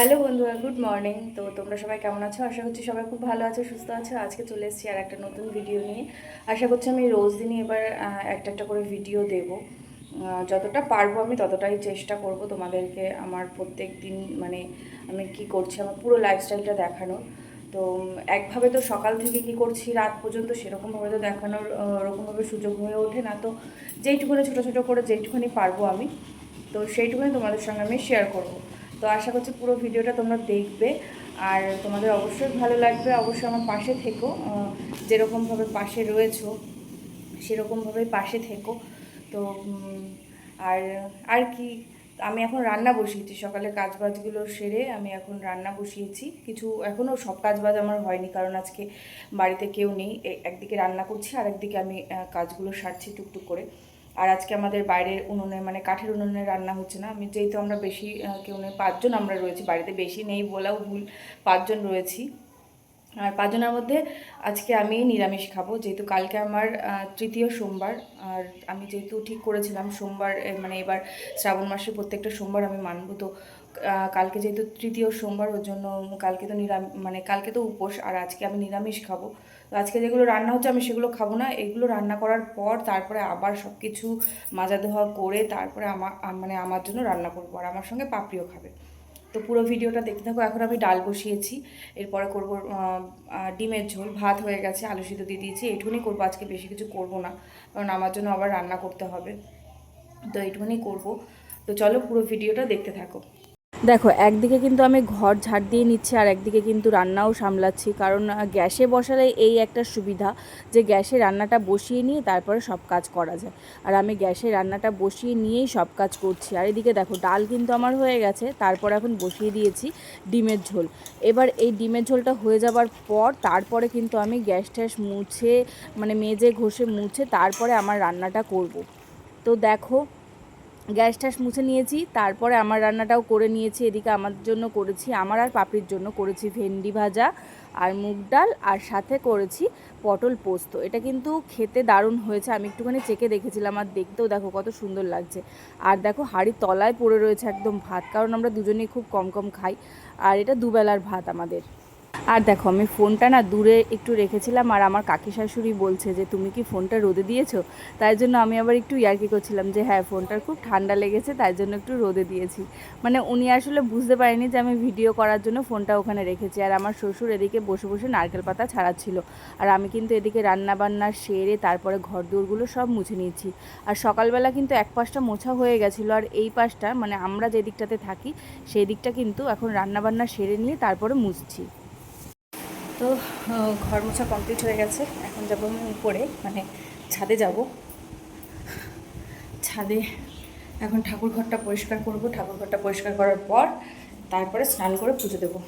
Hello বন্ধুরা, good morning. তো তোমরা সবাই কেমন আছো? আশা করছি সবাই খুব ভালো আছো, সুস্থ আছো। আজকে চলে এসেছি আর একটা নতুন ভিডিও নিয়ে। আশা করছি আমি রোজ দিনই এবার একটা একটা করে ভিডিও দেব। যতটা পারবো আমি ততটাই চেষ্টা করব তোমাদেরকে আমার প্রত্যেক দিন মানে আমি কি করছি, আমার পুরো লাইফস্টাইলটা দেখানোর। তো একভাবে তো সকাল থেকে কি করছি রাত পর্যন্ত সেরকমভাবে তো দেখানোর ওরকমভাবে সুযোগ হয়ে ওঠে না। তো যেইটুকুনি ছোটো ছোটো করে যেইটুকুনি পারবো আমি, তো সেইটুকুনি তোমাদের সঙ্গে আমি শেয়ার করব। তো আশা করছি পুরো ভিডিওটা তোমরা দেখবে আর তোমাদের অবশ্যই ভালো লাগবে। অবশ্যই আমার পাশে থেকো, যেরকমভাবে পাশে রয়েছো সেরকমভাবেই পাশে থেকো। তো আর আর কি, আমি এখন রান্না বসিয়েছি। সকালে কাজবাজগুলো সেরে আমি এখন রান্না বসিয়েছি। কিছু এখনও সব কাজবাজ আমার হয়নি, কারণ আজকে বাড়িতে কেউ নেই। একদিকে রান্না করছি আর একদিকে আমি কাজগুলো সারছি টুকটুক করে। আর আজকে আমাদের বাইরের উনুনে মানে কাঠের উনুনে রান্না হচ্ছে না। আমি যেহেতু আমরা বেশি কেউ নেই, 5 জন আমরা রয়েছি বাড়িতে, বেশি নেই বলাও ভুল, 5 জন রয়েছি। আর 5 জনের মধ্যে আজকে আমি নিরামিষ খাবো, যেহেতু কালকে আমার তৃতীয় সোমবার। আর আমি যেহেতু ঠিক করেছিলাম সোমবার মানে এবার শ্রাবণ মাসের প্রত্যেকটা সোমবার আমি মানবো। তো কালকে যেহেতু তৃতীয় সোমবার, ওর জন্য কালকে তো মানে কালকে তো উপোস, আর আজকে আমি নিরামিষ খাবো। তো আজকে যেগুলো রান্না হচ্ছে আমি সেগুলো খাবো না। এগুলো রান্না করার পর তারপরে আবার সব কিছু মাজা ধোয়া করে তারপরে মানে আমার জন্য রান্না করবো, আর আমার সঙ্গে পাপড়িও খাবে। তো পুরো ভিডিওটা দেখতে থাকো। এখন আমি ডাল বসিয়েছি, এরপরে করবো ডিমের ঝোল। ভাত হয়ে গেছে, আলু সিদ্ধ দিয়ে দিয়েছি। এইটুকুনি করবো, আজকে বেশি কিছু করব না, কারণ আমার জন্য আবার রান্না করতে হবে। তো এইটুকুনি করবো। তো চলো পুরো ভিডিওটা দেখতে থাকো। দেখো, একদিকে কিন্তু আমি ঘর ঝাড় দিয়ে নিচ্ছি আর একদিকে কিন্তু রান্নাও সামলাচ্ছি, কারণ গ্যাসে বসালে এই একটা সুবিধা যে গ্যাসে রান্নাটা বসিয়ে নিয়ে তারপরে সব কাজ করা যায়। আর আমি গ্যাসে রান্নাটা বসিয়ে নিয়েই সব কাজ করছি। আর এদিকে দেখো, ডাল কিন্তু আমার হয়ে গেছে, তারপর এখন বসিয়ে দিয়েছি ডিমের ঝোল। এবার এই ডিমের ঝোলটা হয়ে যাবার পর তারপরে কিন্তু আমি গ্যাস ট্যাস মুছে মানে মেজে ঘষে মুছে তারপরে আমার রান্নাটা করব। তো দেখো, গ্যাস ট্যাস মুছে নিয়েছি, তারপরে আমার রান্নাটাও করে নিয়েছি। এদিকে আমার জন্য করেছি, আমার আর পাপড়ির জন্য করেছি ভেন্ডি ভাজা আর মুগ ডাল, আর সাথে করেছি পটল পোস্ত। এটা কিন্তু খেতে দারুণ হয়েছে। আমি একটুখানি চেকে দেখেছিলাম, আর দেখতেও দেখো কত সুন্দর লাগছে। আর দেখো, হাঁড়ির তলায় পড়ে রয়েছে একদম ভাত, কারণ আমরা দুজনেই খুব কম কম খাই, আর এটা দুবেলার ভাত আমাদের। আর দেখো, আমি ফোনটা না দূরে একটু রেখেছিলাম, আর আমার কাকি শাশুড়ি বলছে যে তুমি কি ফোনটা রোদে দিয়েছো? তাই জন্য আমি আবার একটু ইয়ার্কি করছিলাম যে হ্যাঁ, ফোনটার খুব ঠান্ডা লেগেছে, তাই জন্য একটু রোদে দিয়েছি। মানে উনি আসলে বুঝতে পারেনি যে আমি ভিডিও করার জন্য ফোনটা ওখানে রেখেছি। আর আমার শ্বশুর এদিকে বসে বসে নারকেল পাতা ছাড়াচ্ছিল, আর আমি কিন্তু এদিকে রান্না বান্না সেরে তারপরে ঘর দৌড়গুলো সব মুছে নিয়েছি। আর সকালবেলা কিন্তু এক পাশটা মোছা হয়ে গেছিলো, আর এই পাশটা মানে আমরা যে দিকটাতে থাকি সেই দিকটা কিন্তু এখন রান্না বান্না সেরে নিয়ে তারপরে মুছছি। তো ঘর মোছা কমপ্লিট হয়ে গেছে। এখন যাবো আমি উপরে, মানে ছাদে যাব। ছাদে এখন ঠাকুর ঘরটা পরিষ্কার করব। ঠাকুর ঘরটা পরিষ্কার করার পর তারপরে স্নান করে পুজো দেবো।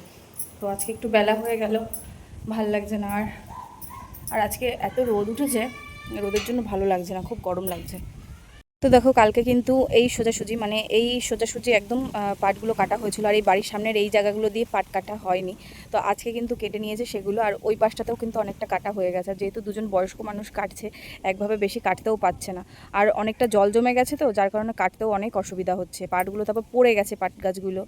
তো আজকে একটু বেলা হয়ে গেল, ভাল লাগছে না। আর আজকে এত রোদ উঠেছে, রোদের জন্য ভালো লাগছে না, খুব গরম লাগছে। তো দেখো, কালকে কিন্তু এই সোজাসুজি একদম পাটগুলো কাটা হয়েছিল, আর এই বাড়ির সামনের এই জায়গাগুলো দিয়ে পাট কাটা হয়নি। তো আজকে কিন্তু কেটে নিয়েছে সেগুলো, আর ওই পাশটাতেও কিন্তু অনেকটা কাটা হয়ে গেছে। যেহেতু দুজন বয়স্ক মানুষ কাটছে, একভাবে বেশি কাটতেও পারছে না, আর অনেকটা জল জমে গেছে, তো যার কারণে কাটতেও অনেক অসুবিধা হচ্ছে। পাটগুলো তারপর পড়ে গেছে, পাট গাছগুলো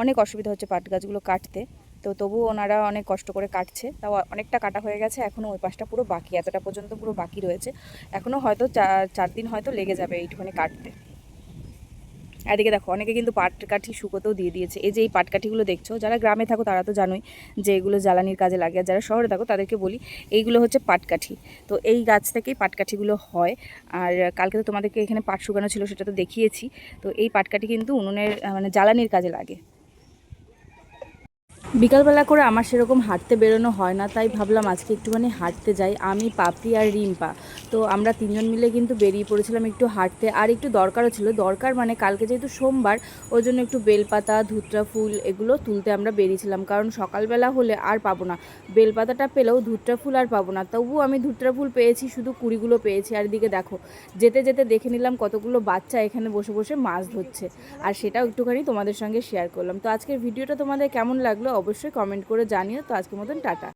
অনেক অসুবিধা হচ্ছে পাট গাছগুলো কাটতে। তো তবুও ওনারা অনেক কষ্ট করে কাটছে, তাও অনেকটা কাটা হয়ে গেছে। এখনও ওই পাশটা পুরো বাকি, এতটা পর্যন্ত পুরো বাকি রয়েছে। এখনও হয়তো 4 দিন হয়তো লেগে যাবে এইটুখানি কাটতে। এদিকে দেখো, অনেকে কিন্তু পাটকাঠি শুকোতেও দিয়ে দিয়েছে। এই যে এই পাটকাঠিগুলো দেখছো, যারা গ্রামে থাকো তারা তো জানোই যে এগুলো জ্বালানির কাজে লাগে, আর যারা শহরে থাকো তাদেরকে বলি এইগুলো হচ্ছে পাটকাঠি। তো এই গাছ থেকেই পাটকাঠিগুলো হয়। আর কালকে তো তোমাদেরকে এখানে পাট শুকানো ছিল, সেটা তো দেখিয়েছি। তো এই পাটকাঠি কিন্তু উনুনের মানে জ্বালানির কাজে লাগে। বিকালবেলা করে আমার সেরকম হাঁটতে বেরোনো হয় না, তাই ভাবলাম আজকে একটুখানি হাঁটতে যাই। আমি, পাপড়ি আর রিম্পা, তো আমরা 3জন মিলে কিন্তু বেরিয়ে পড়েছিলাম একটু হাঁটতে। আর একটু দরকারও ছিল, দরকার মানে কালকে যেহেতু সোমবার, ওই জন্য একটু বেলপাতা, ধুতরা ফুল এগুলো তুলতে আমরা বেরিয়েছিলাম, কারণ সকালবেলা হলে আর পাবো না। বেলপাতাটা পেলেও ধুতরা ফুল আর পাবো না। তবুও আমি ধুতরা ফুল পেয়েছি, শুধু কুড়িগুলো পেয়েছি। আর এদিকে দেখো, যেতে যেতে দেখে নিলাম কতগুলো বাচ্চা এখানে বসে বসে মাছ ধরছে, আর সেটাও একটুখানি তোমাদের সঙ্গে শেয়ার করলাম। তো আজকের ভিডিওটা তোমাদের কেমন লাগলো অবশ্যই কমেন্ট করে জানিও। তো আজকের মতন টাটা।